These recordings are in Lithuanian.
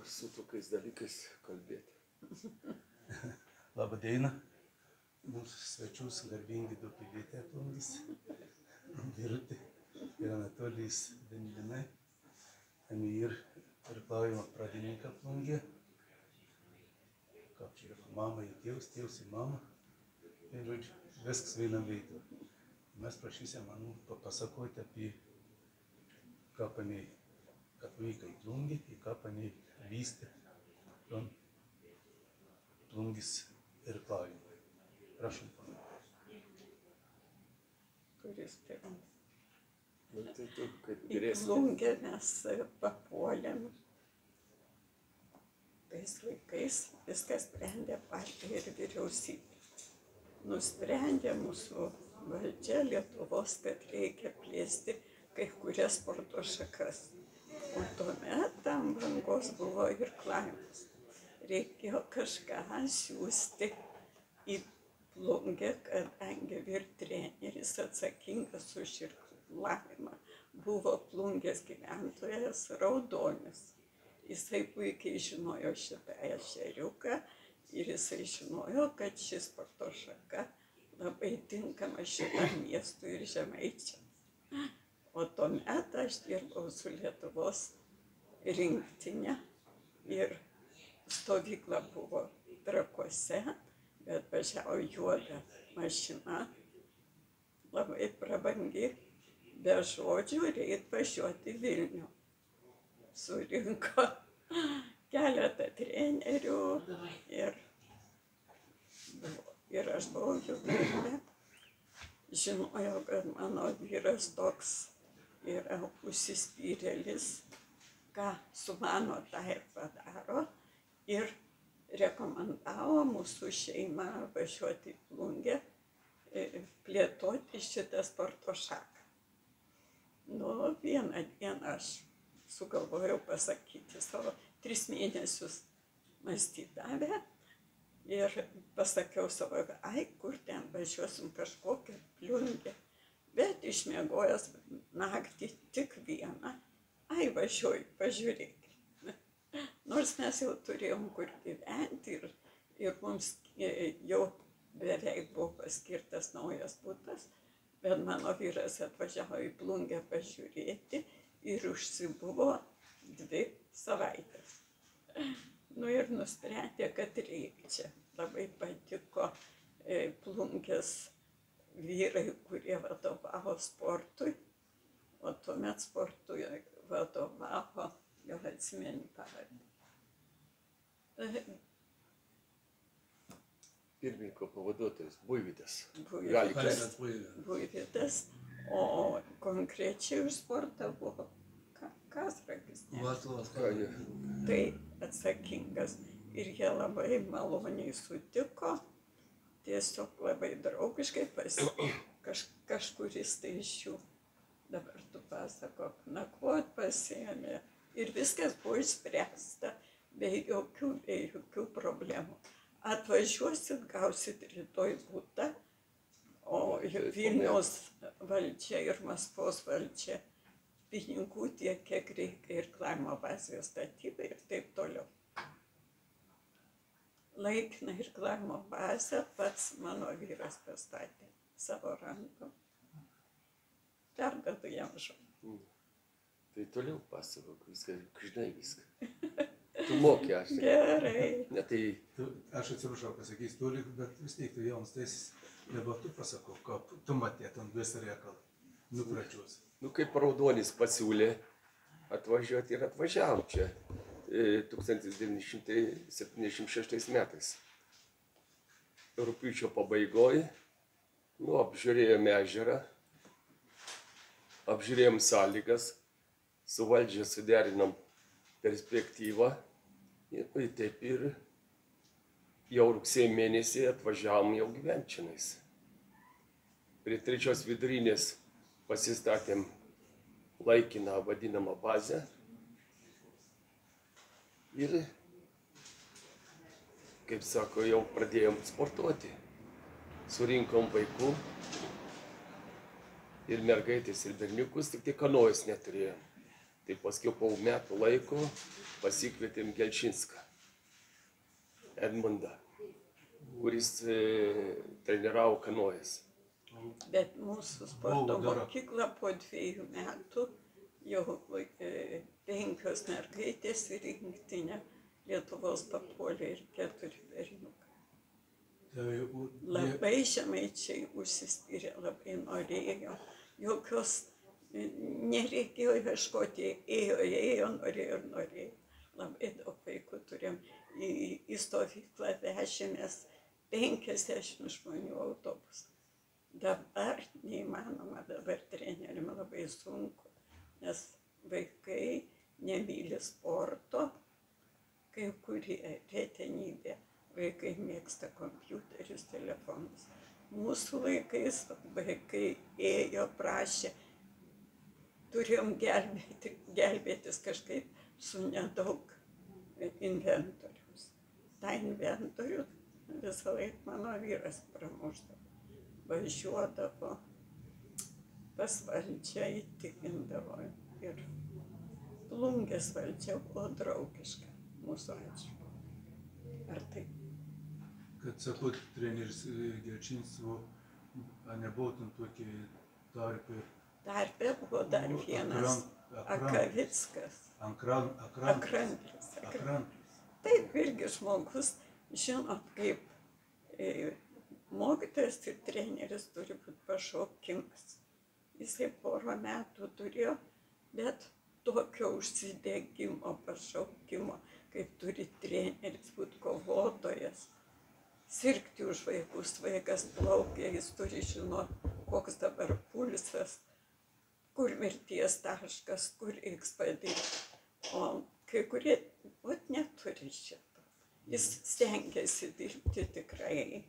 su tokiais dalykais kalbėti. Labą dieną. Mūsų svečius garbingi du pilietė Plungės, Birutė ir Anatolijus Danilina. Ir irklaujama pradininką Plungė. Kaip čia yra mama ir tėvs ir mama. Ir žodžiu, viskas vienam veiklą. Mes prašysim manų papasakoti apie ką panei atvyko į Plungę, į ką panei vystė Plungės irklavimą. Prašom, panai. Kuris pirmas? Tai tu, kaip Į vyresnė. Plungę mes papuolėm. Tais laikais viskas sprendė partija ir vyriausybė. Nusprendė mūsų valdžia Lietuvos, kad reikia plėsti kai kurias sporto šakas. O tuomet tam bangos buvo irklavimas. Reikėjo kažką siūsti į Plungę, kadangi vyr treneris atsakingas už irklavimą buvo Plungės gyventojas Raudonis. Jisai puikiai žinojo šitą ešeriuką ir jisai žinojo, kad ši sporto šaka labai tinkama šitam miestui ir žemaičiams. O tuomet aš dirbau su Lietuvos rinktinė ir stovykla buvo Trakuose, bet važiavo juoda mašina, labai prabangi, be žodžių reik važiuoti Vilnių. Surinko keletą trenerių ir aš buvau jų grupė. Žinojau, kad mano vyras toks yra užsispyrėlis, ką sumano tą ir padaro, ir rekomendavo mūsų šeimą važiuoti į Plungę, plėtoti šitą sporto šaką. Nu, vieną dieną aš sugalvojau pasakyti savo 3 mėnesius mąstydavę ir pasakiau savo, ai, kur ten važiuosim kažkokią Plungę. Bet išmiegojęs naktį tik vieną, ai, važiuoju, pažiūrėk. Nors mes jau turėjom kur gyventi ir mums jau beveik buvo paskirtas naujas butas, bet mano vyras atvažiavo į Plungę pažiūrėti ir užsibuvo 2 savaitės. Nu ir nusprendė, kad reikia čia. Labai patiko Plungės vyrai, kurie vadovavo sportui, o tuomet sportui vadovavo, jau atsimeni pavardę. Pirmininko pavaduotojas, Buivydas. Buivydas, o konkrečiai už sportą buvo Kazrakis. Tai atsakingas. Ir jie labai maloniai sutiko, tiesiog labai draugiškai kažkuris tai iš jų, dabar tu pasakok, nakvot pasiėmė. Ir viskas buvo išspręsta, be jokių problemų. Atvažiuosit, gausit rytoj butą, o Vilniaus valdžia ir Maskvos valdžia pinigų tiek, kiek reikia irklavimo bazės statybai ir taip toliau. Laikiną irklavimo bazę pats mano vyras pastatė savo rankom. Perduodu jam žodį. Tai toliau pasakok, viską, žinai viską. Tu moki, aš. Gerai. Ne, tai... Aš atsiprašau, pasakysiu toliau, bet vis tiek tu jaunas teisės. Dabar tu pasakok, kaip tu matėt ant visą reikalą, nupračiuos. Nu, kaip Raudonis pasiūlė atvažiuoti ir atvažiavom čia 1976 metais. Rugpjūčio pabaigoje, nu, apžiūrėjom ežerą, apžiūrėjom sąlygas, su valdžia suderinom perspektyvą ir taip ir jau rugsėjo mėnesį atvažiavom jau gyventi čionais. Prie 3 vidurinės pasistatėm laikiną vadinamą bazę ir, kaip sako, jau pradėjom sportuoti. Surinkom vaikų ir mergaitės ir berniukus, tik tai kanojus neturėjom. Tai paskui po metų laiko pasikvietėm Gelčinską, Edmundą, kuris treniravo kanojas. Bet mūsų sporto mokykla po 2 metų jau 5 mergaitės į rinktinę Lietuvos papuolė ir 4 berniukai. Labai žemaičiai užsispyrė, labai norėjo. Jokios nereikėjo ieškoti, ėjo, norėjo. Labai daug vaikų turėjom. Į stovyklą vežėmės 50 žmonių autobusą. Dabar neįmanoma, dabar treneriam labai sunku, nes vaikai nemyli sporto, kai kurie retenybė. Vaikai mėgsta kompiuterius, telefonus. Mūsų laikais vaikai ėjo, prašė, turėjom gelbėtis kažkaip su nedaug inventoriaus. Ta inventorių visą laiką mano vyras pramušdavo. Važiuodavo pas valdžią, įtikindavo ir Plungės valdžia buvo draugiška mūsų atžvilgiu. Ar tai? Kad sakot, treneris Gelčinsko, ar nebuvo ten tokie tarpe? Tarpe buvo dar vienas Akavickas. Akrantlis. Taip, irgi žmogus, žinot, kaip mokytojas ir treneris turi būti pašaukimas. Jisai porą metų turėjo, bet tokio užsidegimo, pašaukimo, kaip turi treneris būti kovotojas. Sirgti už vaikus, vaikas plaukia, jis turi žinoti, koks dabar pulsas, kur mirties taškas, kur reiks padėti. O kai kurie neturi šito. Jis stengiasi dirbti tikrai.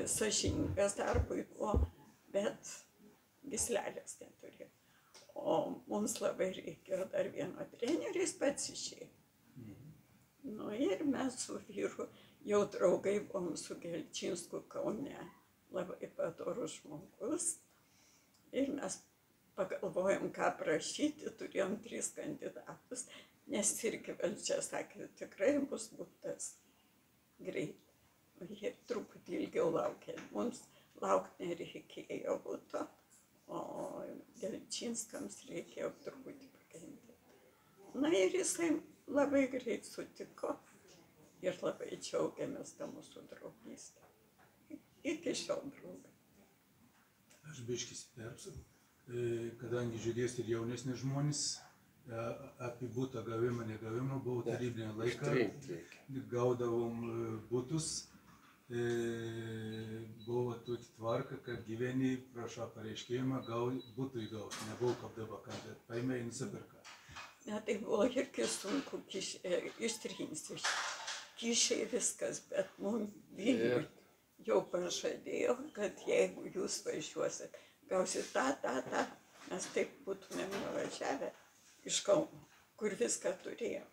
Sąžiningas darbui buvo, bet gyslelės neturėjo. O mums labai reikėjo dar vieno trenerio, jis pats išėjo. Nu ir mes su vyru jau draugai buvom su Gelčinsku Kaune, labai padorus žmogus. Ir mes pagalvojom, ką prašyti, turėjom 3 kandidatus, nes irgi valdžia sakė, tikrai bus būtas greit. Jie truputį ilgiau laukė, mums laukti nereikėjo būtų, o Gelčinskams reikėjo truputį pakentėti. Na ir jisai labai greit sutiko ir labai džiaugiamės tą mūsų draugystę. Iki šiol draugai. Aš biškį įsiterpsiu, kadangi žiūrės ir jaunesni žmonės, apie butą gavimą, negavimą, buvo tarybinė laika, gaudavom butus. Buvo tokia tvarka, kad gyveni, prašau pareiškėjimą, būtų įgauti, nebuvo kaip dabar, kad paėmė ir nusipirka. Ne, tai buvo irgi sunku ištrinti. Kyšiai viskas, bet mums Vilniui jau pažadėjo, kad jeigu jūs važiuosit, gausit tą, mes taip būtumėm nuvažiavę iš Kauno, kur viską turėjo.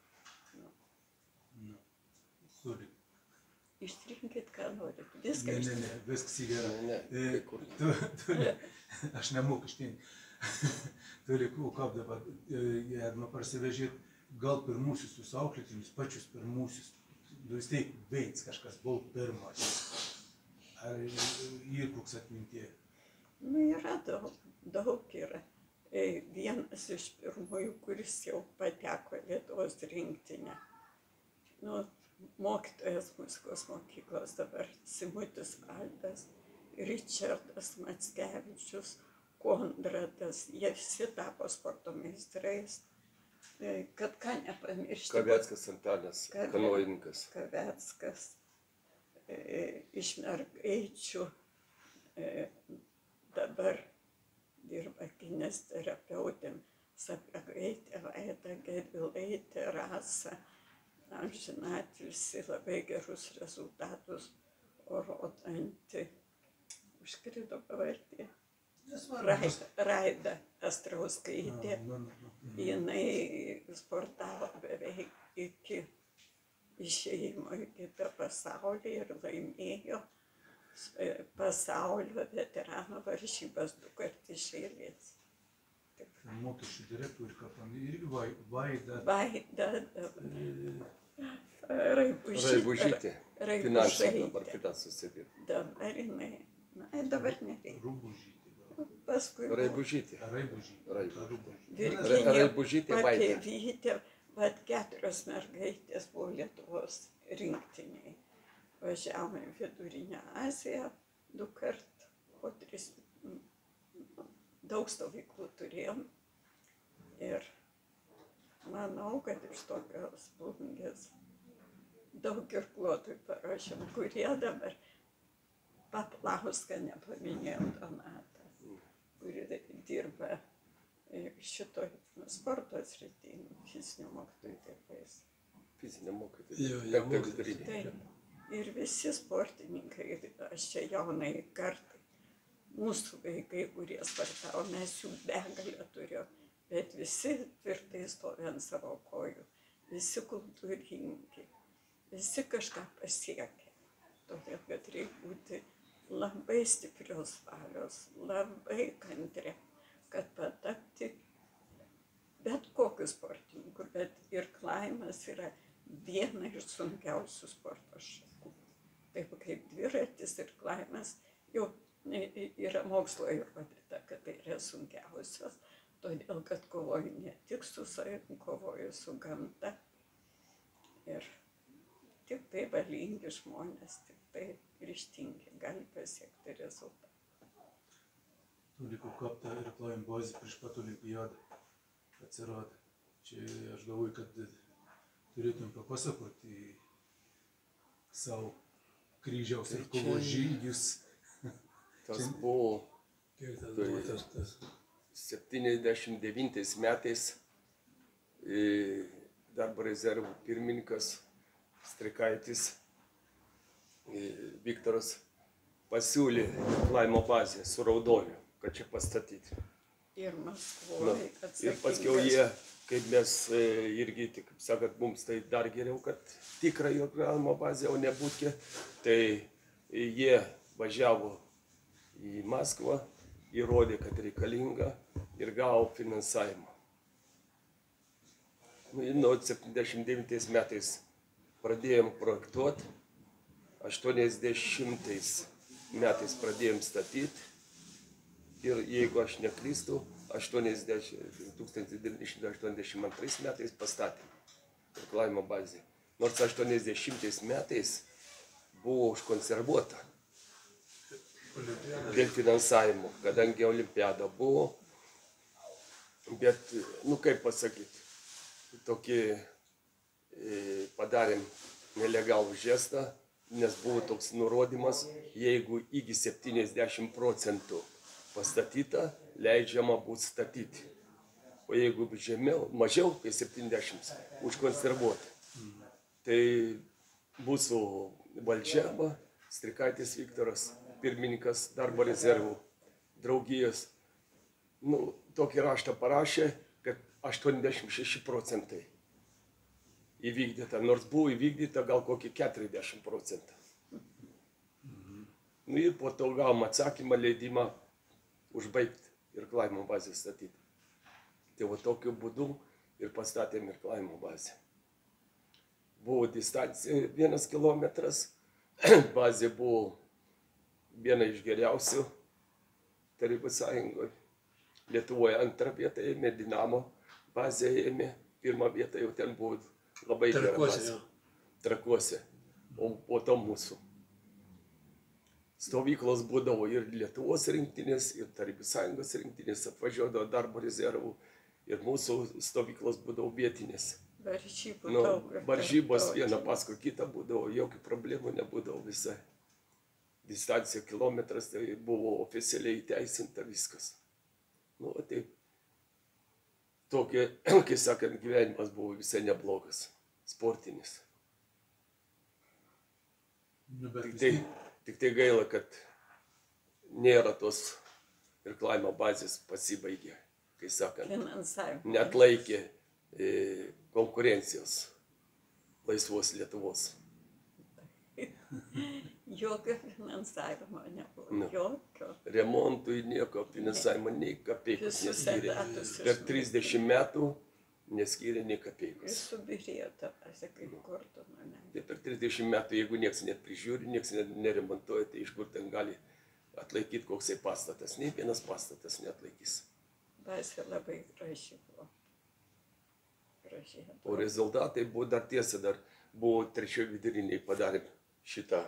Turi. Ištrinkit, ką norit. Viską Ne, viskas į gerą. Aš nemoku ištinti. Turi, kaip dabar, jeigu parsivežėt, gal pirmusius jūs auklėtinius, pačius pirmusius, vis tiek veids kažkas buvo pirmas. Ar ir koks atmintie? Nu, yra daug yra. Vienas iš pirmųjų, kuris jau pateko Lietuvos rinktinę. Nu, mokytojas muzikos mokyklos dabar Simutis Valdas, Ričardas Mackevičius, Kondratas, jie visi tapo sporto meistrais. Kad ką nepamiršti. Kaveckas Antanas, kanojininkas. Kaveckas, iš mergaičių, dabar dirba kinesterapeutėm, Sapiagaitė, Vaida Gedvilaitė, Rasa. Amžinatilsį labai gerus rezultatus rodanti. Užkrito pavardė. Raida Astrauskaitė. Jinai sportavo beveik iki išėjimo į kitą pasaulį ir laimėjo pasaulio veterano varžybas 2 kartus iš eilės. Taip. Mokesčių direktorių, ką paminė, irgi Vaida. Vaida Raibužytė. Finansų dabar Raibužaitė. finansų sėdė. Dabar jinai, dabar nereikia. Rūbužytė. Paskui Raibužytė. Raibužytė. Virginija Raibužytė Vaida. Papievytė, vat 4 mergaitės buvo Lietuvos rinktiniai. Važiavome į Vidurinę Aziją 2 kart, po 3, daug stovyklų turėjom. Ir manau, kad iš tokios plungės daug irkluotojų paruošėm, kurie dabar Paplauską nepaminėjom Donatą, kuri dirba šitoj sporto srity, fizinių mokytojų tėvais. Fizinė mokytoja. Taip. Ir visi sportininkai, aš čia jaunai kartai, mūsų vaikai, kurie sportavo, mes jų begalę turėjom, bet visi tvirtai stovi ant savo kojų, visi kultūringi, visi kažką pasiekė. Todėl, kad reikia būti labai stiprios valios, labai kantri, kad patapti bet kokiu sportininku, bet irklavimas yra viena iš sunkiausių sporto šakų. Taip kaip dviratis, irklavimas jau yra mokslo įrodyta, kad tai yra sunkiausias, todėl kad kovoju ne tik su savimi, kovoju su gamta. Ir tik tai valingi žmonės, tik tai ryžtingi gali pasiekti rezultatą. Tuliko kapta irklavimo bazė prieš pat olimpiadą atsirado. Čia aš galvoju, kad turėtum papasakoti savo kryžiaus ir kovos žygius. Tas buvo 79 metais darbo rezervų pirmininkas Strikaitis Viktoras pasiūlė irklavimo bazę su Raudoniu, kad čia pastatyti. Ir Maskvoje atsakingas. Ir paskiau jie, kaip mes irgi, kaip sakant, mums tai dar geriau, kad tikra irklavimo bazė, o ne būtkė, tai jie važiavo į Maskvą, įrodė, kad reikalinga ir gavo finansavimą. Nuo 79 metais pradėjom projektuoti, 80 metais pradėjom statyti ir jeigu aš neklystu, 1982 metais pastatėm irklavimo bazę. Nors 80 metais buvo užkonservuota dėl finansavimo, kadangi olimpiada buvo, bet, kaip pasakyti, tokį padarėm nelegalų žestą, nes buvo toks nurodymas, jeigu iki 70% pastatyta, leidžiama būti statyti. O jeigu žemiau, mažiau, kai 70, užkonservuota. Tai mūsų valdžia, Strikaitis Viktoras, pirmininkas darbo rezervų draugijos, tokį raštą parašė, kad 86% įvykdyta, nors buvo įvykdyta gal kokį 40%. Ir po to gavom atsakymą, leidimą užbaigti irklavimo bazę statyti. Tai va tokiu būdu ir pastatėm irklavimo bazę. Buvo distancija 1 kilometras, bazė buvo viena iš geriausių Tarybų Sąjungoje. Lietuvoje 2 vietą ėmė, Dinamo bazė ėmė, 1 vietą jau ten buvo labai gera bazė. Trakuose, o po to mūsų. Stovyklos būdavo ir Lietuvos rinktinės, ir Tarybų Sąjungos rinktinės, atvažiuodavo darbo rezervų, ir mūsų stovyklos būdavo vietinės. Varžybos viena paskui kitą būdavo, jokių problemų nebūdavo visai. Distancija kilometras, tai buvo oficialiai įteisinta viskas. Taip, tokia, kai sakant, gyvenimas buvo visai neblogas, sportinis. Tik tai gaila, kad nėra tos irklavimo bazės pasibaigė, kai sakant, neatlaikė konkurencijos laisvos Lietuvos. Jokio finansavimo nebuvo, Nu. jokio. Remontui nieko finansavimo nei kapeikos Visus neskyrė. etatus Per 30 metų neskyrė nei Ir kapeikos. subirėjo ta bazė kaip kortų. Tai per 30 metų, jeigu nieks neprižiūri, nieks neremontuoja, tai iš kur ten gali atlaikyti koksai pastatas. Nei vienas pastatas neatlaikys. Bazė labai graži buvo. Graži. O rezultatai buvo dar tiesa, dar buvo trečioje viduriniai padarė šitą,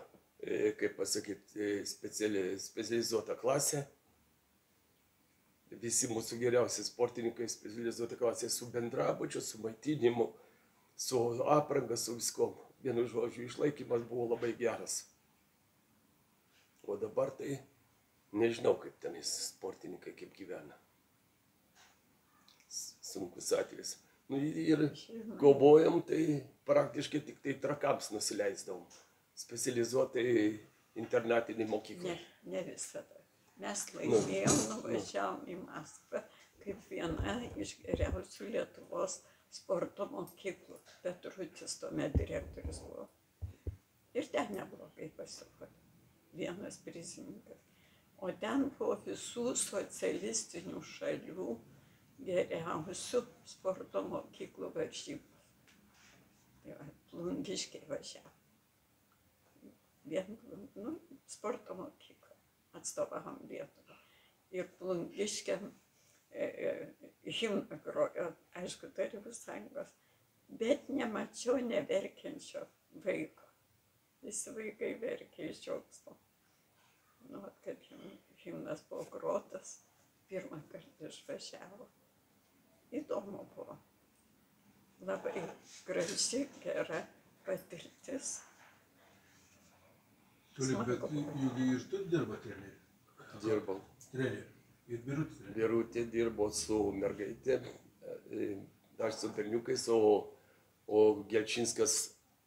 kaip pasakyti, specializuotą klasę. Visi mūsų geriausi sportininkai specializuotą klasę su bendrabučiu, su maitinimu, su apranga, su viskom. Vienu žodžiu, išlaikymas buvo labai geras. O dabar tai nežinau, kaip tenais sportininkai kaip gyvena. Sunkus atvejis. Nu, ir kovojom, tai praktiškai tik tai trakams nusileisdavom. Specializuotai internatinį mokyklą. Ne visada. Mes laimėjom, nuvažiavom į Maskvą kaip viena iš geriausių Lietuvos sporto mokyklų. Petrutis tuomet direktorius buvo. Ir ten neblogai pasirodė. Vienas prizininkas. O ten buvo visų socialistinių šalių geriausių sporto mokyklų varžybos. Tai va, Plungiškiai važiavo. Sporto mokyklą atstovavom Lietuvą. Ir Plungiškiam himną grojo, aišku, Tarybų Sąjungos, bet nemačiau neverkiančio vaiko. Visi vaikai verkė iš džiaugsmo. Nu, kad himnas buvo grotas, pirmą kartą išvažiavo. Įdomu buvo. Labai graži, gera patirtis. Bet juk ir tu dirba treneriu. Dirbau. Treneriu. Ir Birutė treneriu. Birutė dirbo su mergaitė, aš su berniukais, o Gelčinskas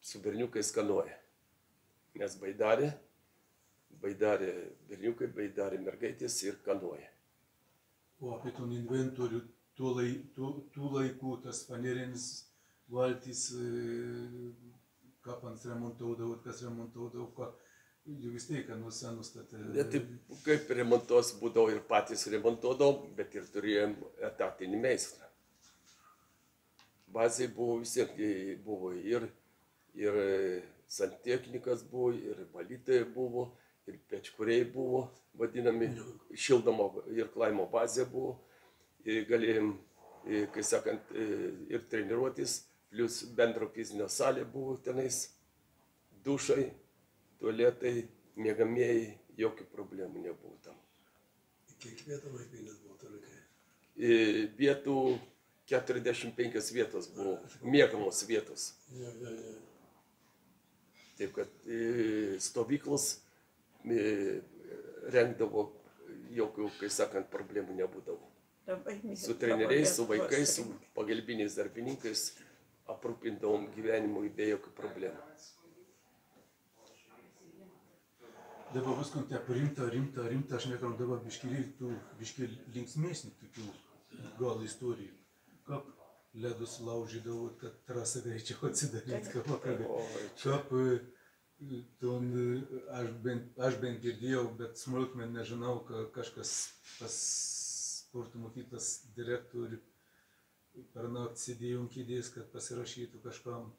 su berniukais kanoja. Nes baidarė berniukai, baidarė mergaitės ir kanoja. O apie ton inventorių tų laikų, tas fanerinis valtys, ką pans remontaudavo, kas remontaudavo, jau vis tai, kad nuo senus statė. Taip, kaip remontos būdavo ir patys remontuodavo, bet ir turėjom etatinį meistrą. Bazai buvo visiems, buvo ir santechnikas buvo, ir valytojai buvo, ir pečkuriai buvo, vadinami, šildomo ir klaimo bazė buvo. Ir galėjom, kai sakant, ir treniruotis, plus bendro fizinio salė buvo tenais, dušai, tualetai, miegamieji, jokių problemų nebuvo tam. Kiek vietų vaikinės buvo tolikai? Vietų 45 vietos buvo, miegamos vietos. Taip, kad stovyklos rengdavo, jokių, kai sakant, problemų nebūdavo. Su treneriais, su vaikais, su pagalbiniais darbininkais aprūpindavom gyvenimui be jokių problemų. Dabar paskui teko rimta, aš nekam dabar biški linksmėsnį tokių gal istorijų. Kaip ledus laužydavo, kad trasą greičiau atsidaryti, kaip aš bent girdėjau, bet smulkmen nežinau, kad kažkas pas sporto mokyklos direktorių per naktį sėdėjo ant kėdės, kad pasirašytų kažkam,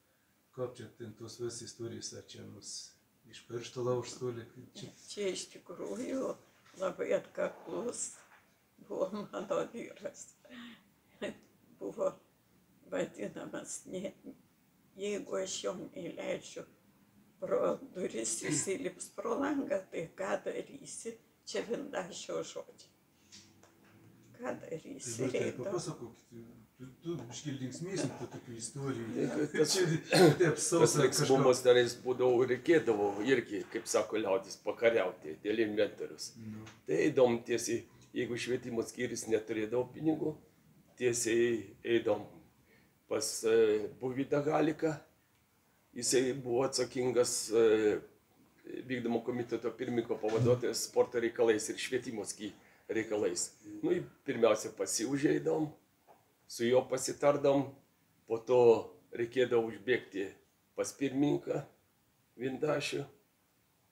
kaip čia ten tos vis istorijos, ar čia mus iš piršto laužstolį. Čia iš tikrųjų labai atkaklus buvo mano vyras. Buvo vadinamas, jeigu aš jo neįleidžiu pro duris, jis įlips pro langą, tai ką darysi? Čia Vindašio žodžiai. Ką darysi? Papasakokit, tu biški linksmėsnį po tokių istorijų. Tas linksmumas tenais būdavo, reikėdavo irgi, kaip sako liaudis, pakariauti dėl inventorius. Tai eidom tiesiai, jeigu švietimo skyrius neturėdavo pinigų, tiesiai eidom pas Buvydą Haliką. Jisai buvo atsakingas vykdomo komiteto pirmininko pavaduotojas sporto reikalais ir švietimo reikalais. Nu, pirmiausia pasiužeidom, su juo pasitardom, po to reikėdavo užbėgti pas pirmininką Vindašių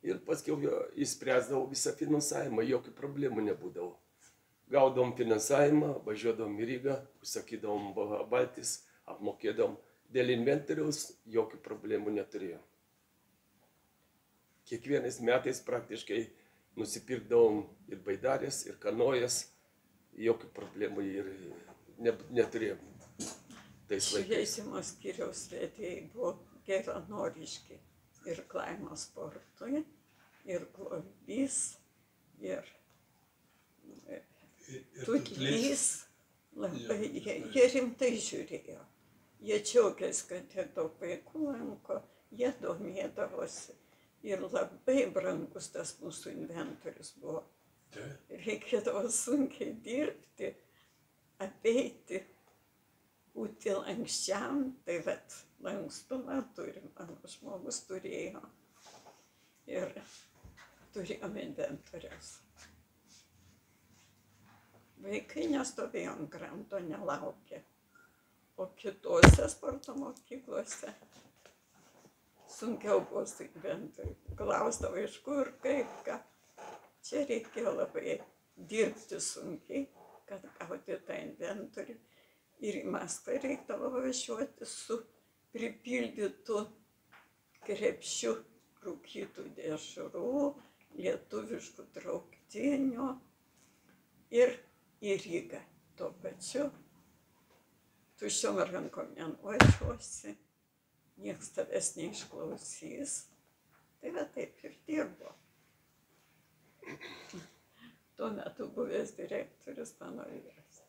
Ir paskui įspręsdavau visą finansavimą, jokių problemų nebūdavo. Gaudom finansavimą, važiuodom į Rygą, užsakydavom valtis, apmokėdavom. Dėl inventoriaus jokių problemų neturėjom. Kiekvienais metais praktiškai nusipirkdavom ir baidarės, ir kanojas, jokių problemų ir neturėjom. Švietimo skyriaus vedėjai buvo geranoriški ir kaimo sportui, ir globys, ir tutlys. Labai jie rimtai žiūrėjo. Jie džiaugiasi, kad tiek daug vaikų lanko, jie domėdavosi. Ir labai brangus tas mūsų inventorius buvo. Reikėdavo sunkiai dirbti, apeiti, būti lankščiam, tai vat lankstumą turim, mano žmogus turėjo ir turėjom inventorius. Vaikai nestovėjo ant kranto, nelaukė, o kitose sporto mokyklose sunkiau buvo su inventoriu. Klausdavo iš kur, kaip, ką. Čia reikėjo labai dirbti sunkiai, kad gauti tą inventorių. Ir į Maskvą reikdavo važiuoti su pripildytu krepšiu rūkytų dešrų, lietuviškų trauktinių ir į Rygą. Tuo pačiu tuščiom rankom nenuvažiuosi, nieks tavęs neišklausys. Tai va taip ir dirbo. Tuo metu buvęs direktorius mano vyras.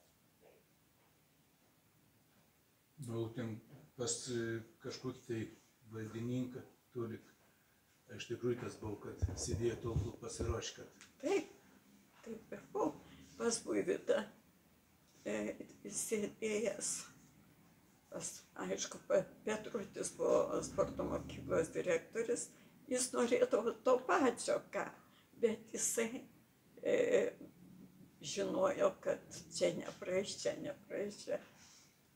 Buvau pas kažkokį tai valdininką, tulik. Iš tikrųjų tas buvo, kad sėdėjo tol, kol pasiruoš, kad... Taip ir buvau. Pas Buivydą sėdėjęs. Aišku, Petrutis buvo sporto mokyklos direktorius. Jis norėdavo to pačio, ką, bet jisai žinojo, kad čia nepraeis.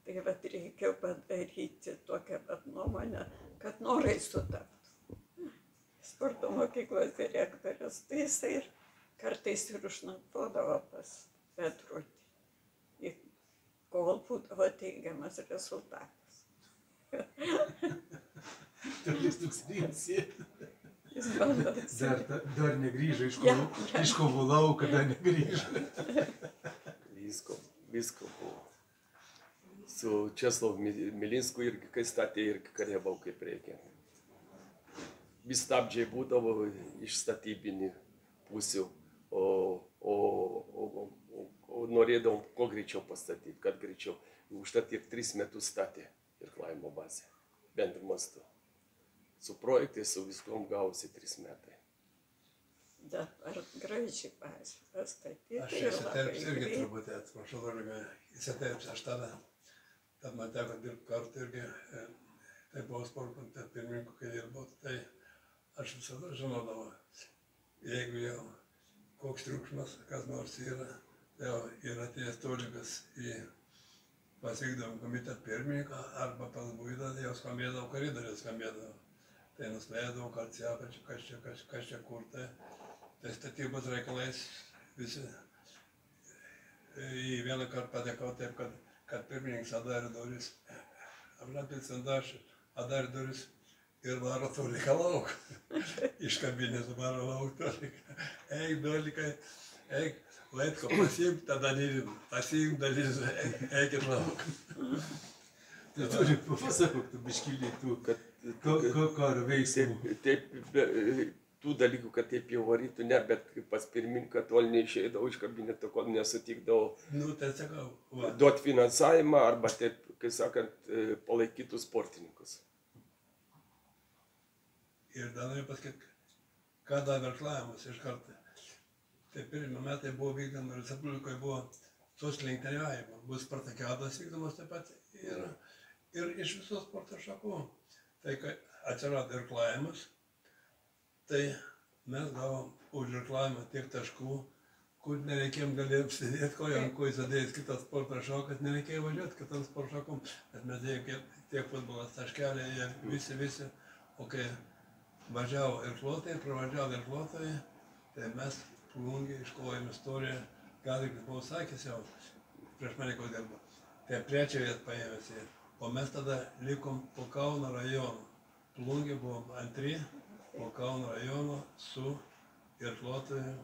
Tai vat reikėjo padaryti tokią pat nuomonę, kad norai sutaptų. Sporto mokyklos direktorius, tai jisai kartais ir užnakvodavo pas Petrutį, kol būdavo teigiamas rezultatas. Tolis toks rinsi. Jis bando atsirinkti. Dar negrįžo iš kovų lauką, dar negrįžo. Visko buvo. Su Česlavu Milinsku irgi, kai statė, irgi kariavau kaip reikia. Vis stabdžiai būdavo iš statybinių pusių, o norėdavom kuo greičiau pastatyti, kad greičiau. Užtat ir 3 metus statė ir Klaimo bazę, bendru mastu. Su projektais, su viskom gausi 3 metai. Dabar gražiai pastatyti. Aš įsiterpsiu irgi truputį, atsiprašau, įsiterpsiu aš tada. Tad man teko dirbti kartu irgi, tai buvo sporto pirmininku, kai dirbau, tai aš visada žinodavau, jeigu jau koks triukšmas, kas nors yra, tai jau yra atėjęs tolikas į pasivykdomą komiteto pirmininką arba pas Buivydą, jau skambėdavo koridorius, skambėdavo. Tai nuslėdavo, kad seka, kas čia kur, tai statybos reikalais visi į vieną kartą patekau taip, kad pirmininkas atdarė duris, aplepęs sandašį, atdarė duris ir varo toliką lauk. Iš kabineto varo lauk toliką. Eik, dolikai, eik, laitko pasiimk tą dalyvim, pasiimk dalyvim, eikit lauk. Tai turi papasakok, tu biškilį, tu karo veiksmų. Taip, tų dalykų, kad taip jau varytų, ne, bet pas pirmininką tol neišeidavau iš kabineto, kol nesutikdavau Tai sakau, duoti finansavimą arba taip, kai sakant, palaikytų sportininkus. Ir dar noriu pasakyti, ką davė irklavimas iš karto. Tai pirmi metai buvo vykdama Respublikoje, buvo tos lenktyniavimo, buvo spartakiados vykdomos taip pat ir iš visos sporto šakų. Tai kai atsirado irklavimas, tai mes gavom už irklavimą tiek taškų, kur nereikėjom galėjom sėdėti kojom, ko įsidėjęs kitas sporto šakas, nereikėjo važiuoti kitam sporto šakom, bet mes dėjom tiek futbolas taškeliai ir visi, o kai važiavo irkluotojai, pravažiavo irkluotojai, tai mes Plungėje iškovojom istoriją, gal ir buvau sakęs jau, prieš mane kol dirbo, tai trečią vietą paėmėsi, o mes tada likom po Kauno rajono. Plungėje buvom antri, po Kauno rajono su irkluotojų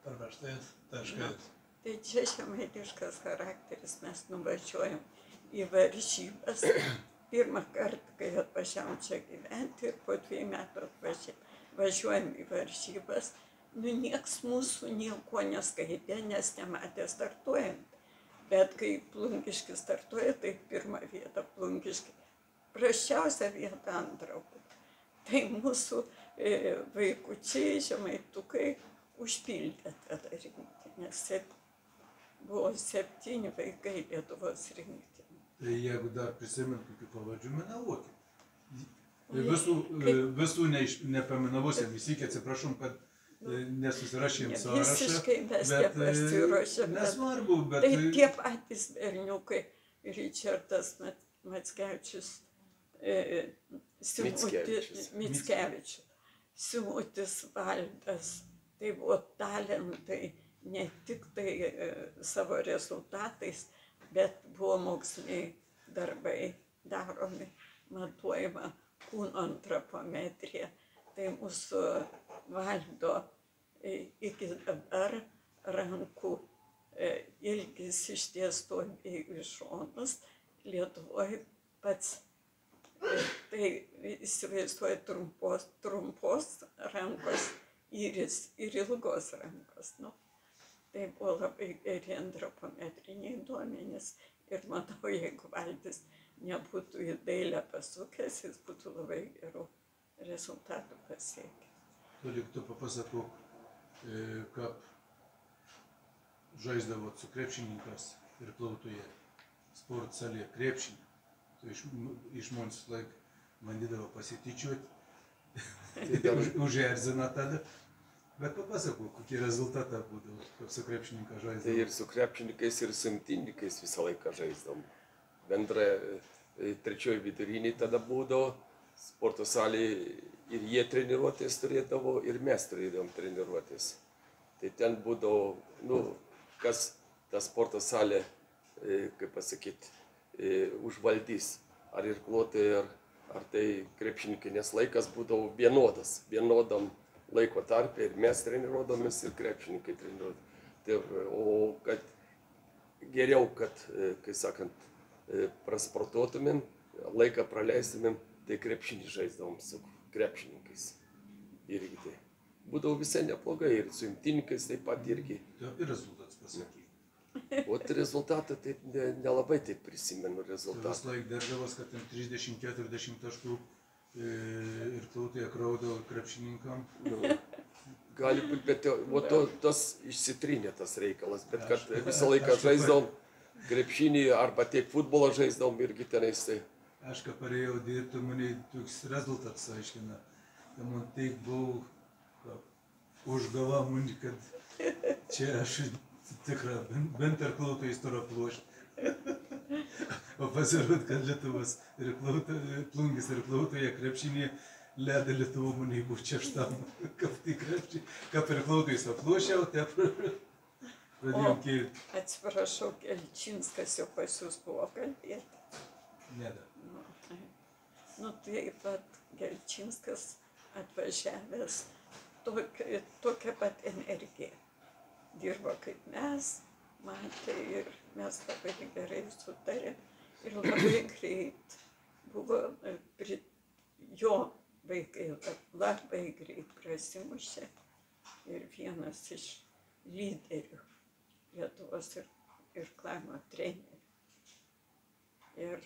parvežtais taškais. Tai čia žemaitiškas charakteris, mes nuvažiuojam į varžybas. Pirmą kartą, kai atvažiavom čia gyventi ir po 2 metų važiuojam į varžybas, nu nieks mūsų nieko neskaitė, nes nematė startuojant. Bet kai Plungiškis startuoja, tai 1 vieta Plungiškį. Prasčiausia vieta 2. Tai mūsų vaikučiai, žemaitukai užpildė tada rinktinę, nes buvo 7 vaikai Lietuvos rinktinė. Tai jeigu dar prisimint kokių pavardžių, menaluokit. Visų nepaminavusiam įsikį, atsiprašom, kad nesusirašėm sąrašą. Visiškai mes nepasiruošėm. Nesvarbu, bet... Tai tie patys berniukai, Ričardas Mackevičius, Mickevičius, Simutis Valdas, tai buvo talentai, ne tik tai savo rezultatais, bet buvo moksliniai darbai daromi, matuojama kūno antropometrija. Tai mūsų Valdo iki dabar rankų ilgis ištiesto į šonus, Lietuvoje pats, tai įsivaizduoja trumpos rankos ir ilgos rankos. Nu, tai buvo labai geri antropometriniai duomenys ir manau, jeigu Valdis nebūtų į dailę pasukęs, jis būtų labai gerų rezultatų pasiekęs. Tolik, tu papasakok, kaip žaisdavot su krepšininkas ir Plautoje sport salėje krepšinį. Tu iš mums laik bandydavo pasityčiuoti, užerzina tada. Bet papasakok, kokie rezultatai būdavo, kaip su krepšininkas žaisdavo. Tai ir su krepšininkais, ir su imtynininkais visą laiką žaisdavom. Bendra 3 vidurinį tada būdavo, sporto salėje ir jie treniruotės turėdavo, ir mes turėdavom treniruotės. Tai ten būdavo, nu, kas ta sporto salė, kaip pasakyti, užvaldys, ar irkluotojai, ar tai krepšininkai, nes laikas būdavo vienodas, vienodam laiko tarpe, ir mes treniruodomės, ir krepšininkai treniruodomės. O kad geriau, kad, kai sakant, prasportuotumėm, laiką praleistumėm, tai krepšinį žaisdavom su krepšininkais. Irgi tai būdavo visai neblogai, ir su imtynininkais taip pat irgi. Ir rezultatas pasakyk. O rezultatą taip nelabai taip prisimenu rezultatą. Vis laik darbdavas, kad 30-40 taškų ir Plautoje kraudavo krepšininkam. Nu, gali būti, bet tas išsitrynė tas reikalas, bet kad visą laiką žaisdavom krepšinį arba tiek futbolą žaisdavom irgi tenais. Tai. Aš ką parėjau dirbti, mane toks rezultatas aiškina. Tai man taip buvau užgava mani, kad čia aš tikra, bent ir Plautoje įstorą plošti. O pasirodo, kad Lietuvos ir Plungis ir Plautoje krepšinėje ledą Lietuvo mane buvo šeštam. Kaip ir Plautoje aplošiau, tai pradėjom keilti. Atsiprašau, Gelčinskas jau pas jūs buvo kalbėti. Neda. Nu, taip pat Gelčinskas atvažiavęs tokia pat energija. Dirbo kaip mes, matė, ir mes labai gerai sutarėm. Ir labai greit buvo, jo vaikai labai greit prasimušė. Ir vienas iš lyderių Lietuvos irklavimo trenerių. Ir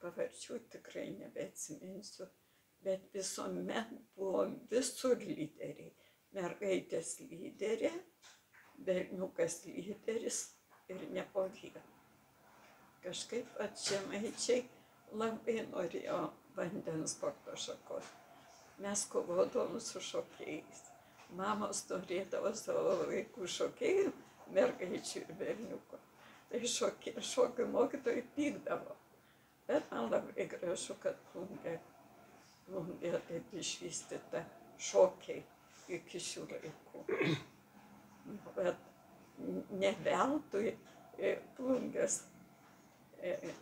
pavardžių tikrai nebeatsiminsiu, bet visuomet buvo visur lyderiai. Mergaitės lyderė, berniukas lyderis ir ne po vieną. Kažkaip žemaičiai labai norėjo vandens sporto šakos. Mes kovodavom su šokėjais. Mamos norėdavo savo vaikų šokėjų, mergaičių ir berniukų. Tai šokių mokytojai pykdavo. Bet man labai gražu, kad Plungė plungė taip išvystyta šokiai iki šių laikų. Bet ne veltui Plungės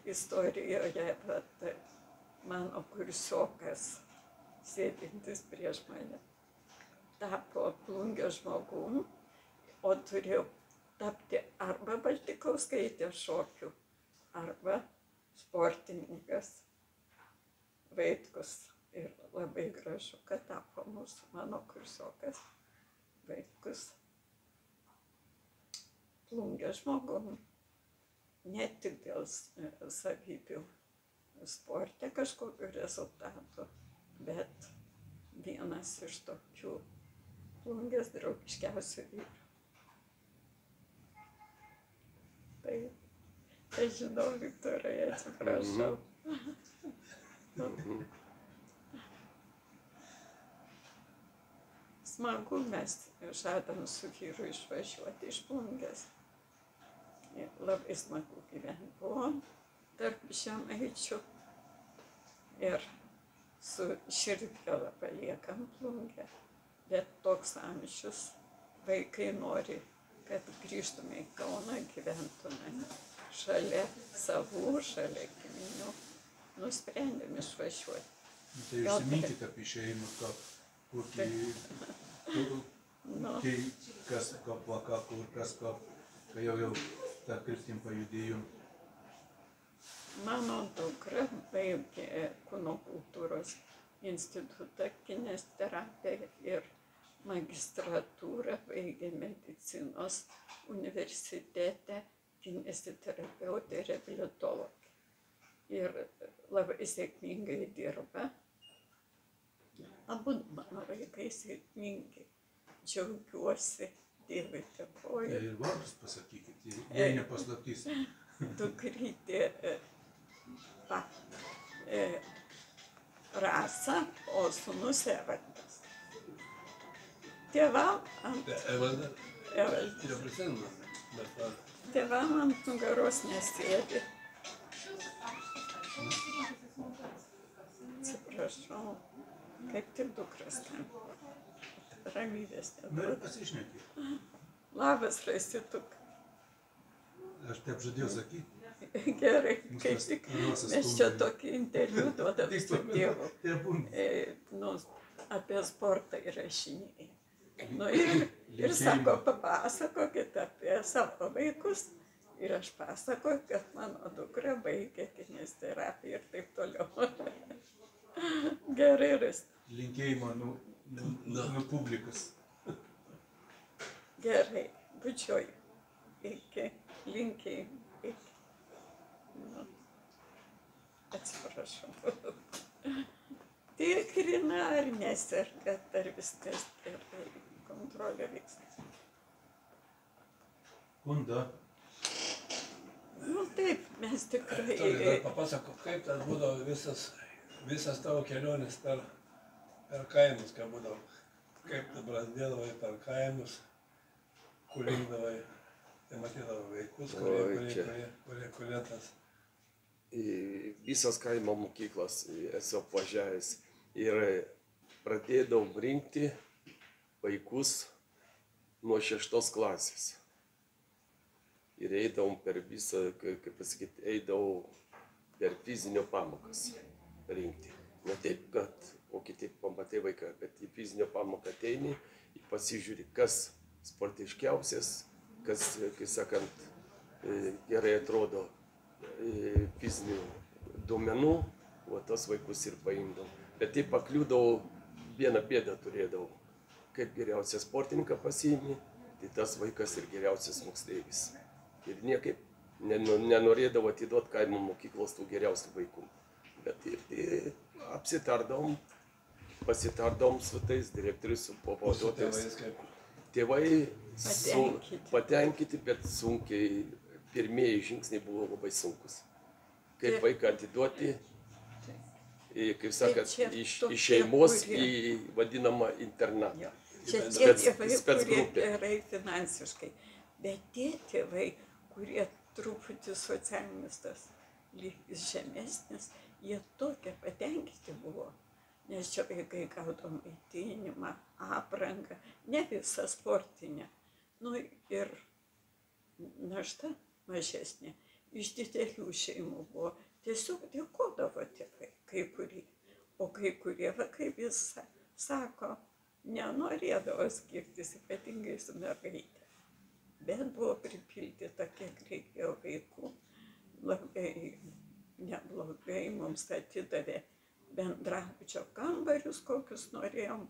istorijoje, bet mano kursiokas, sėdintis prieš mane, tapo Plungės žmogum, o turėjau tapti arba Baltikauskaitės šokių, arba sportininkas Vaitkus. Ir labai gražu, kad tapo mano kursiokas Vaitkus Plungės žmogum. Ne tik dėl savybių sporte kažkokių rezultatų, bet vienas iš tokių Plungės draugiškiausių vyrų. Tai žinau, Viktorai, atsiprašau. Smagu, mes žadam su vyru išvažiuoti iš Plungės. Labai smagu gyventi buvo tarp žemaičių ir su Širdgėla paliekam Plungę. Bet toks amžius, vaikai nori, kad grįžtume į Kauną, gyventume šalia savų, šalia giminių. Nusprendėm išvažiuoti. Tai užsiminkite apie šeimą, kas plaka, kur kas, kai jau tą kryptim pajudėjom. Mano dukra baigė Kūno kultūros institutą kineziterapiją ir magistratūrą baigė medicinos universitete kineziterapeutė reabilitologė. Ir labai sėkmingai dirba. Abu mano vaikai sėkmingi. Džiaugiuosi, Dievui dėkoju. Ir vardus pasakykit, jei nepaslaptys. Dukrytė Rasa, o sūnus Evaldas. Tėvam ant nugaros nesėdi. Atsiprašau, kaip tik dukras skambino. Ramybės Na ir neduoda. pasišnekėt. Labas, Rasituk. Aš taip žadėjau sakyti. Gerai, kaip tik mes čia tokį interviu duodam su tėvu. Apie sportą įrašinėjai. Ir sako, papasakokit apie savo vaikus. Ir aš pasakoju, kad mano dukra baigė kineziterapiją ir taip toliau. Gerai, Rasti. Linkėjimą nuo publikos. Gerai, bučiuoju. Iki, linkėjimų. Iki. Nu, atsiprašau. Tikrina, ar neserga, ar viskas gerai, kontrolė vyksta. Kunda. Nu taip, mes tikrai... Dar papasakok, kaip tas būdavo visas tavo kelionės per kaimus, kaip būdavo. Kaip tu brazdėdavai per kaimus, kur rinkdavai, tai matydavai vaikus, kurie tas... Visas kaimo mokyklas esu apvažiavęs ir pradėdavau rinkti vaikus nuo 6 klasės. Ir eidavom per visą, kaip pasakyti, eidavom per fizinio pamokas rinkti. Ne taip, kad, o kitaip pamatai vaiką, bet į fizinio pamoką ateini, pasižiūri, kas sportiškiausias, kas, kaip sakant, gerai atrodo fizinių duomenų, o tos vaikus ir paimdavau. Bet taip pakliūdavau, vieną bėdą turėdavau. Kaip geriausią sportininką pasiimi, tai tas vaikas ir geriausias moksleivis. Ir niekaip nenorėdavo atiduoti kaimo mokyklos tų geriausių vaikų. Bet ir pasitardom su tais direktoriais, su pavaduotojais. Tėvai patenkinti, bet sunkiai, pirmieji žingsniai buvo labai sunkus. Kaip vaiką atiduoti, kaip sakant, iš šeimos į vadinamą internatą. Čia tie tėvai, kurie gerai finansiškai, bet tie tėvai, kurie truputį socialinis tas lygis žemesnis, jie tokie patenkinti buvo. nes čia vaikai gaudo maitinimą, aprangą, ne visą sportinę. Nu ir našta mažesnė. Iš didelių šeimų buvo. Tiesiog dėkodavo tėvai, kai kurie. O kai kurie, va, kaip jis sako, nenorėdavo skirtis, ypatingai su mergaitė. Bet buvo pripildyta, kiek reikėjo vaikų. Labai neblogai mums atidavė bendrabučio kambarius, kokius norėjom.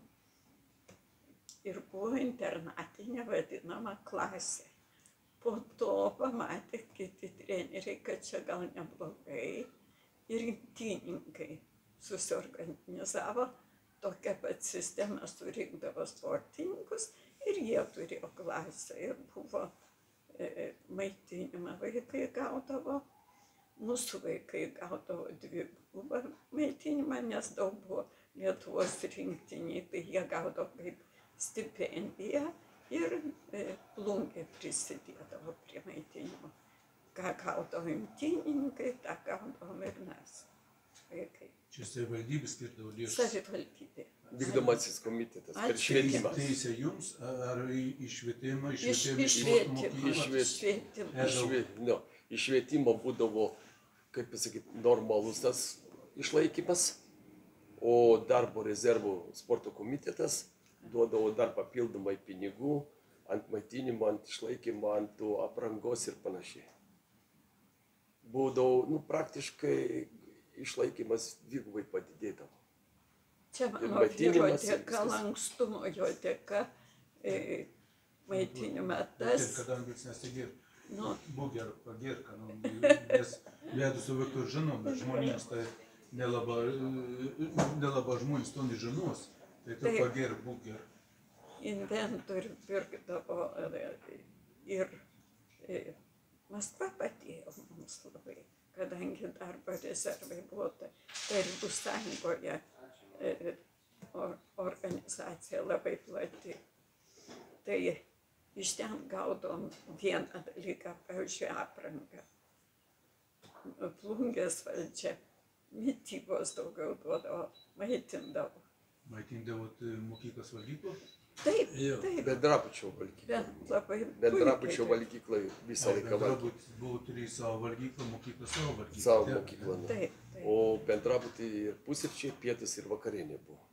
Ir buvo internatinė vadinama klasė. Po to pamatė kiti treneriai, kad čia gal neblogai. Ir imtyninkai susiorganizavo tokią pat sistemą, surinkdavo sportininkus ir jie turėjo klasę. Ir buvo maitinimą vaikai gaudavo. Mūsų vaikai gaudavo dvigubą maitinimą, nes daug buvo Lietuvos rinktiniai, tai jie gaudavo kaip stipendiją ir Plungė prisidėdavo prie maitinimo. Ką gaudavo imtynininkai, tą gaudavom ir mes, vaikai. Čia savivaldybė skirdavo lėšas. Savivaldybė. Vykdomasis komitetas per švietimą. Teisė jums ar į švietimą, Iš švietimo būdavo, kaip pasakyti, normalus tas išlaikymas, o darbo rezervų sporto komitetas duodavo dar papildomai pinigų ant maitinimo, ant išlaikymo, ant tų aprangos ir panašiai. Būdavo, praktiškai išlaikymas dvigubai padidėdavo. Čia mano vyro dėka, lankstumo jo dėka, maitinimą tas. Kadangi jis nesigir, buger, pagirka, nes vedus su vaiku žinom, bet žmonėms tai nelabai žmonės to nežinos, tai tu pagir, buger. Inventorių pirkdavo ir Maskva padėjo mums labai, kadangi darbo rezervai buvo Tarybų Sąjungoje organizacija labai plati. Tai iš ten gaudom vieną dalyką, pavyzdžiui, aprangą. Plungės valdžia mitybos daugiau duodavo, maitindavo. Maitindavot mokyklos valgyklą? Taip, taip. Bendrabučio valgyklą. Bendrabučio valgyklą visą laiką valgė. Buvo turi savo valgyklą, mokyklą savo valgyklą. Savo mokyklą. Taip, taip. O bendrabutį ir pusryčiai, pietus ir vakarienė buvo.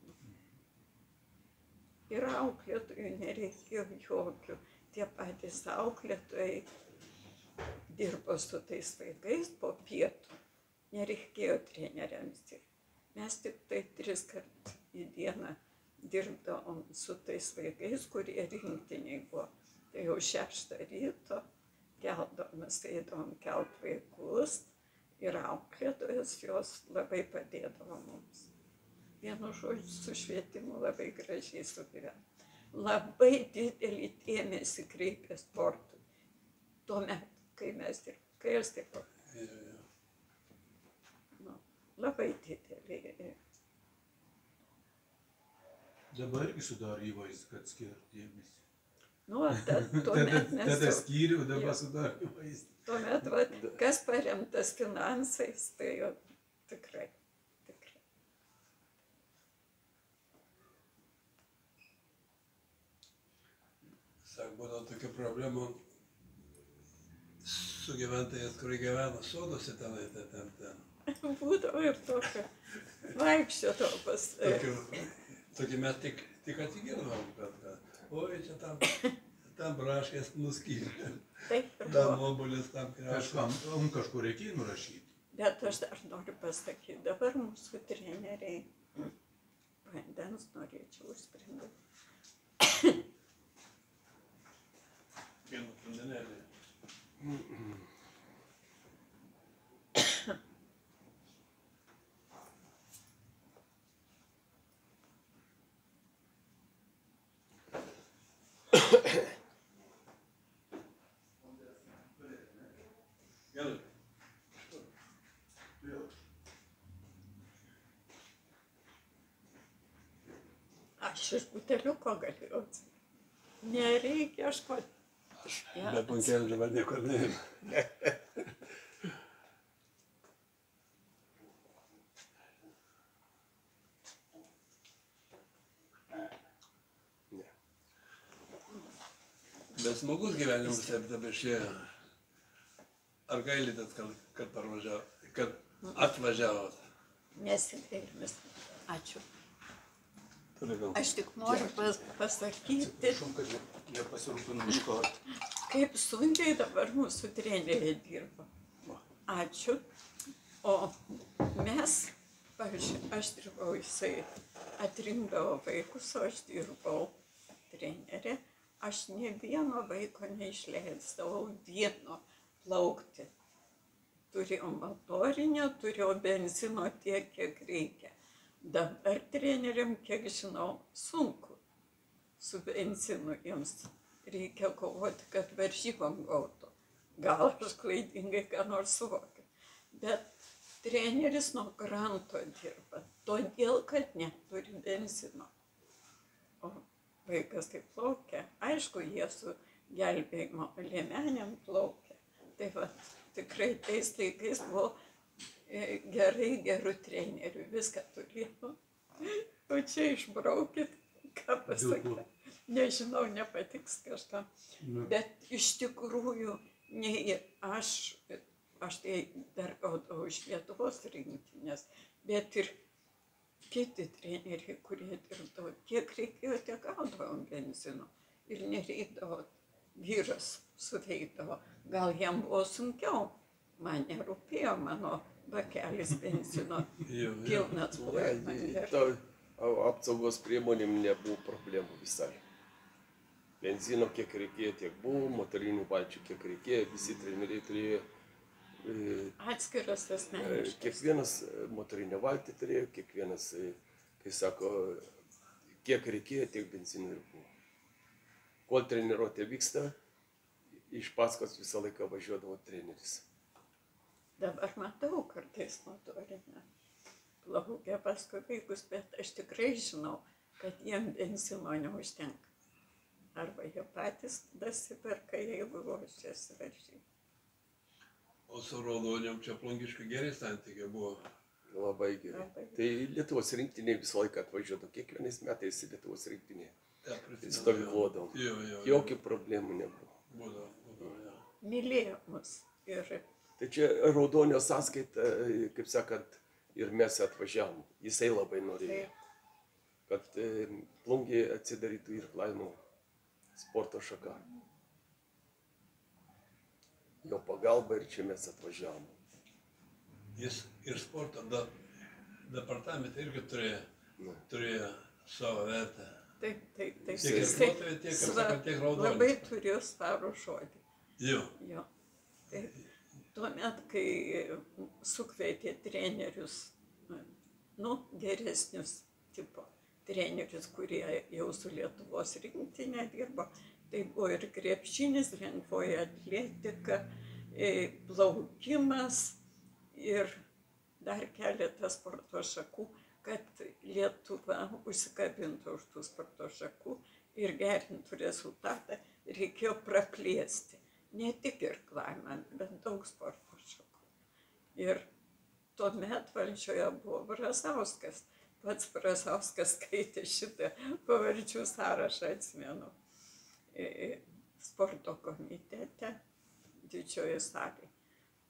Ir auklėtojų nereikėjo jokių. Tie patys auklėtojai dirbo su tais vaikais po pietų. Nereikėjo treneriams dirbti. Mes tik tai 3 kartus į dieną dirbdavom su tais vaikais, kurie rinktiniai buvo. Tai jau 6 ryto keldavomės, eidavom kelt vaikus ir auklėtojas jos labai padėdavo mums. Vienu žodžiu, su švietimu labai gražiai sugyveno. Labai didelį dėmesį kreipė sportui. Tuomet, kai mes dirbome, kai aš dirbau. Labai didelį. Dabar irgi sudaro įvaizdį, kad skiria dėmesį. Tuomet mes... Tada skyriau, dabar sudaro įvaizdį. Tuomet, kas paremtas finansais, tai jau tikrai. Sak, būdavo tokių problemų su gyventojais, kurie gyvena soduose tenai, ten. Būdavo ir tokio vaikščiodavo pas... Tokį mes tik atsigirdavom, kad oi, čia tam braškės nuskyrė. Taip, tam obuolis, tam kriaušė. Kažkur reikia nurašyti. Bet aš dar noriu pasakyti, dabar mūsų treneriai vandens norėčiau užsprendti. Vienu vandenėlį. Aš iš buteliuko galėjau atsakyti. Nereikia ieškoti. Bet man kelių dabar niekur neina. Bet smagus gyvenimas taip dabar išėjo. Ar gailitės, kad atvažiavot? Nesigailim. Ačiū. Toliau gal. Aš tik noriu pasakyti, Prašom, kad nepasirūpinam iš ko. kaip sunkiai dabar mūsų treneriai dirba. Ačiū. O mes, pavyzdžiui, aš dirbau, jisai atrinkdavo vaikus, o aš dirbau trenerė. Aš ne vieno vaiko neišleisdavau vieno plaukti. Turėjau motorinę, turėjau benzino tiek, kiek reikia. Dabar treneriam, kiek žinau, sunku su benzinu jiems. Reikia kovoti, kad varžybom gautų. Gal aš klaidingai ką nors suvokiu. Bet treneris nuo kranto dirba, todėl, kad neturi benzino. O vaikas taip plaukia. Aišku, jie su gelbėjimo liemenėm plaukia. Tai va, tikrai tais laikais buvo gerai gerų trenerių, viską turėjau. O čia išbraukit, ką pasakyti. Nežinau, nepatiks kažkam. Bet iš tikrųjų, nei aš tai dar gaudavau iš Lietuvos rinktinės, bet ir kiti treneriai, kurie dirbdavo, kiek reikėjo, tiek gaudavom benzino. Ir nereikdavo, vyras suveikdavo. Gal jam buvo sunkiau, man nerūpėjo mano bakelis benzino pilnas buvo. Apsaugos priemonėm nebuvo problemų visai. Benzino kiek reikėjo, tiek buvo, motorinių valčių kiek reikėjo, visi treneriai turėjo. Atskiras asmeniškas. Kiekvienas motorinę valtį turėjo, kiekvienas, kai sako, kiek reikėjo, tiek benzino ir buvo. Kol treniruotė vyksta, iš paskos visą laiką važiuodavo treneris. Dabar matau kartais motorinę. Plaukia paskui vaikus, bet aš tikrai žinau, kad jiem benzino neužtenka. Arba jie patys dasiperka, jeigu ruošiasi varžybų. O su Raudonium čia Plungiškių geri santykiai buvo? Labai gerai. Tai Lietuvos rinktinė visą laiką atvažiuodavo, kiekvienais metais į Lietuvos rinktinė. Stovėdavom. Jokių problemų nebuvo. Būdavo. Mylėjo mus. Ir Tai čia Raudonio sąskaita, kaip sakant, ir mes atvažiavom. Jisai labai norėjo, kad Plungėje atsidarytų irklavimo sporto šaka. Jo pagalba ir čia mes atvažiavom. Jis ir sporto departamentą irgi turėjo savo vertę. taip. Tiek irkluotojai, tiek Raudonis. Labai turėjo svarų žodį. Jo. Taip. Tuomet, kai sukvietė trenerius, geresnius tipo trenerius, kurie jau su Lietuvos rinktinė dirbo, tai buvo ir krepšinis, lengvoji atletika, plaukimas ir dar keletas sporto šakų, kad Lietuva užsikabintų už tų sporto šakų ir gerintų rezultatą, reikėjo praplėsti. Ne tik irklavimą, bet daug sporto šakų. Ir tuomet valdžioje buvo Brazauskas. Pats Brazauskas skaitė šitą pavardžių sąrašą, atsimenu, sporto komitete, didžioji salė.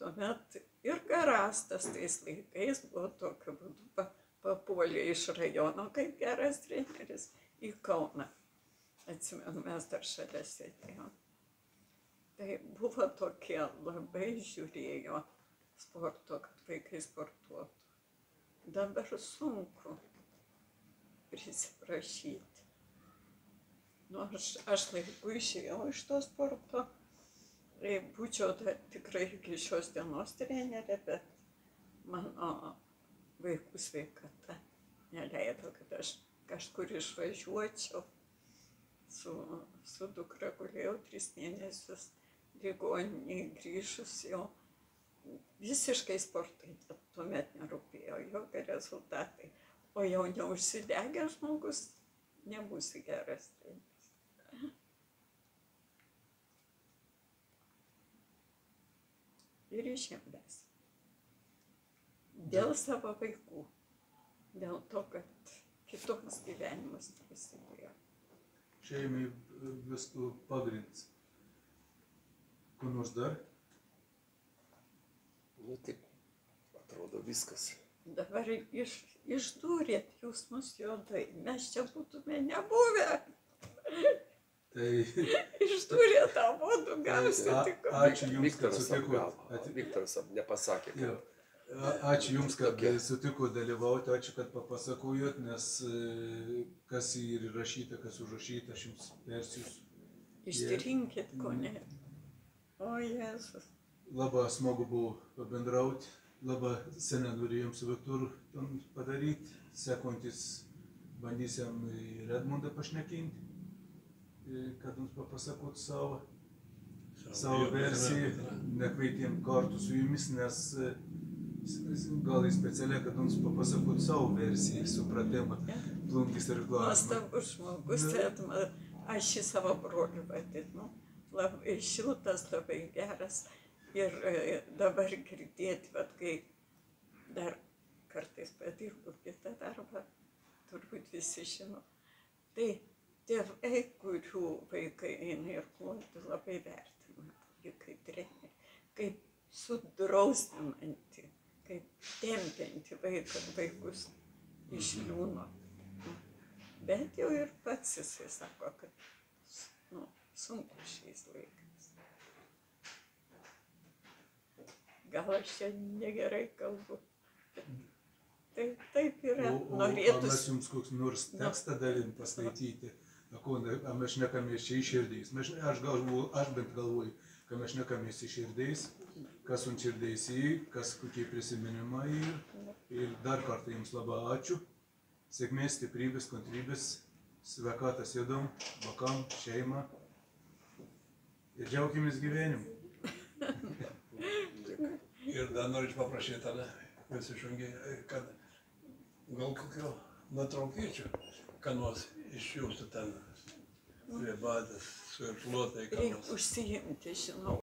Tuomet ir Garastas tais laikais buvo tokiu būdu papuolė iš rajono kaip geras treneris į Kauną. Atsimenu, mes dar šalia sėdėjom. Tai buvo tokie, labai žiūrėjo sporto, kad vaikai sportuotų. Dabar sunku prisiprašyti. Aš laiku išėjau iš to sporto, būčiau tikrai iki šios dienos trenerė, bet mano vaikų sveikata neleido, kad aš kažkur išvažiuočiau. Su dukra gulėjau 3 mėnesius ligoninėje, grįžus jau visiškai sportai tuomet nerūpėjo, jokie rezultatai. O jau neužsidegęs žmogus nebūsi geras treneris. Ir išėmės. Dėl savo vaikų. Dėl to, kad kitoks gyvenimas prasidėjo. Šeimai viskų pagrinds. Ko nors dar? Nu, taip, atrodo viskas. Dabar išdūrėt jūs mus juodai, mes čia būtume nebuvę. Tai Išdūrėt abudu gausi tik. ačiū Jums, kad Viktoras sutikot. apgavo. Viktoras nepasakė, Jo. kad Ačiū Jums, kad Tokia. sutiko dalyvauti, ačiū, kad papasakojot, nes kas ir įrašyta, kas užrašyta, aš Jums persiųsiu. Išsirinkit, ko ne. O Jėzus. Labai smagu buvo pabendrauti, labai seniai norėjom su Viktoru ten padaryti, sekantis bandysim ir Edmundą pašnekinti, kad mums papasakot savo versiją, nekveitėm kartu su Jumis, nes gal į specialiai, kad mums papasakot savo versiją, supratimą, plunkis ir klausimą. Nuostabus žmogus, Edmundas. Aš į savo brolį vadinu. Labai šiltas, labai geras. Ir dabar girdėti, vat, kai dar kartais padirbu kitą darbą, turbūt visi žino. Tai tėvai, kurių vaikai eina ir kloti, labai vertina jį kaip trenerį, kaip sudrausminantį, kaip tempiantį vaikus iš liūno. Bet jau ir pats jisai sako, kad sunku šiais laikais. Gal aš čia negerai kalbu, bet taip yra. O mes Jums koks nors tekstą dalim paskaityti, mes šnekamės čia iš širdies. Aš bent galvoju, kad mes šnekamės iš širdies, kas ant širdies kas kokie prisiminimai ir dar kartą Jums labai ačiū. Sėkmės, stiprybės, kantrybės, sveikatos jėdom, vakam, šeima ir džiaukimės gyvenimu. Ir dar norėčiau paprašyti, mes išjungi, kad gal kokio nuotraukėčių, ką nors iš Jūsų ten prie bazės, su irkluotai, ką nors. Reikia užsiimti, žinau.